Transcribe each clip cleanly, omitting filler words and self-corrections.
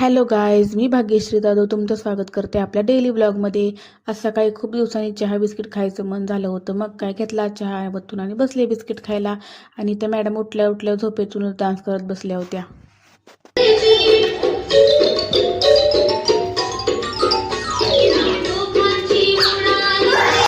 Hello guys, मी भाग्यश्री जाधव तुमचं स्वागत करते आपल्या डेली ब्लॉगमध्ये. आज सकाळी खूप दिवसांनी चहा बिस्किट खायचं मन झालं होतं. मग काय घेतला चहा वतून आणि बसले बिस्किट खायला. आणि त्या मॅडम उठल्या उठल्या झोपेतूनच डान्स करत बसल्या होत्या.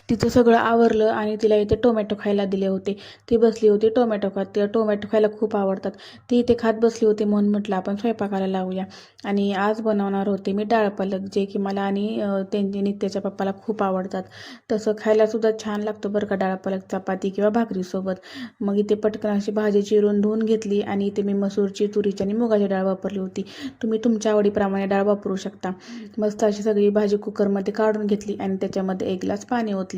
तिचं सगळं आवरलं आणि तिला इथे टोमॅटो खायला दिले होते. ती बसली होती टोमॅटो खात. तिला टोमॅटो खायला खूप आवडतात. ती इथे खात बसली होती म्हणून म्हटलं आपण स्वयंपाकाला लावूया. आणि आज बनवणार होते मी डाळ पालक, जे की मला आणि त्यांच्या नित्याच्या पप्पाला खूप आवडतात. तसं खायला सुद्धा छान लागतं बरं का डाळ पालक, चपाती किंवा भाकरीसोबत. मग इथे पटकन अशी भाजी चिरून धुवून घेतली आणि इथे मी मसूरची, तुरीची आणि मुगाची डाळ वापरली होती. तुम्ही तुमच्या आवडीप्रमाणे डाळ वापरू शकता. मस्त अशी सगळी भाजी कुकरमध्ये काढून घेतली आणि त्याच्यामध्ये 1 ग्लास पाणी ओतलं.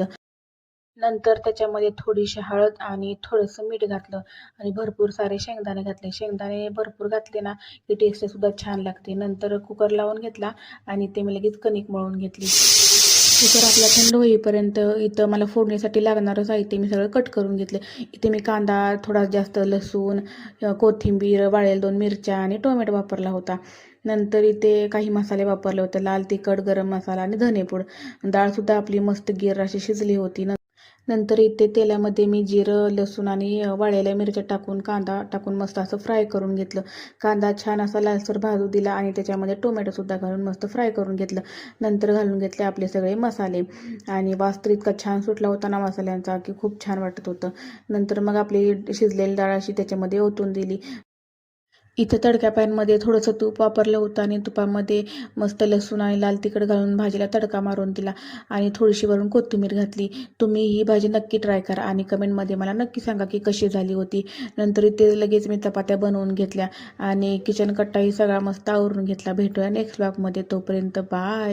नंतर त्याच्यामध्ये थोडीशी हळद आणि थोडंसं मीठ घातलं आणि भरपूर सारे शेंगदाणे घातले. शेंगदाणे भरपूर घातले ना की टेस्ट सुद्धा छान लागते. नंतर कुकर लावून घेतला आणि ते मी लगेच कणिक मळून घेतली. कुकर आपला थंड होईपर्यंत इथं मला फोडणीसाठी लागणारं साहित्य मी सगळं कट करून घेतले. इथे मी कांदा, थोडा जास्त लसूण, कोथिंबीर, वाळलेल्या 2 मिरच्या आणि टोमॅटो वापरला होता. नंतर इथे काही मसाले वापरले होते, लाल तिखट, गरम मसाला आणि धनेपूड. डाळसुद्धा आपली मस्त गिर अशी शिजली होती. नंतर इथे तेलामध्ये मी जिरं, लसूण आणि वाळलेल्या मिरच्या टाकून, कांदा टाकून मस्त असं फ्राय करून घेतलं. कांदा छान असा लालसर भाजू दिला आणि त्याच्यामध्ये टोमॅटोसुद्धा घालून मस्त फ्राय करून घेतलं. नंतर घालून घेतले आपले सगळे मसाले आणि वास तर इतका छान सुटला होता ना मसाल्यांचा की खूप छान वाटत होतं. नंतर मग आपली शिजलेली डाळ अशी त्याच्यामध्ये ओतून दिली. इथं तडक्या पॅनमध्ये थोडंसं तूप वापरलं होतं आणि तुपामध्ये मस्त लसूण आणि लाल तिखट घालून भाजीला तडका मारून दिला आणि थोडीशी वरून कोथिंबीर घातली. तुम्ही ही भाजी नक्की ट्राय करा आणि कमेंटमध्ये मला नक्की सांगा की कशी झाली होती. नंतर इथे लगेच मी चपात्या बनवून घेतल्या आणि किचन कट्टाही सगळा मस्त आवरून घेतला. भेटूया नेक्स्ट ब्लॉगमध्ये. तोपर्यंत बाय.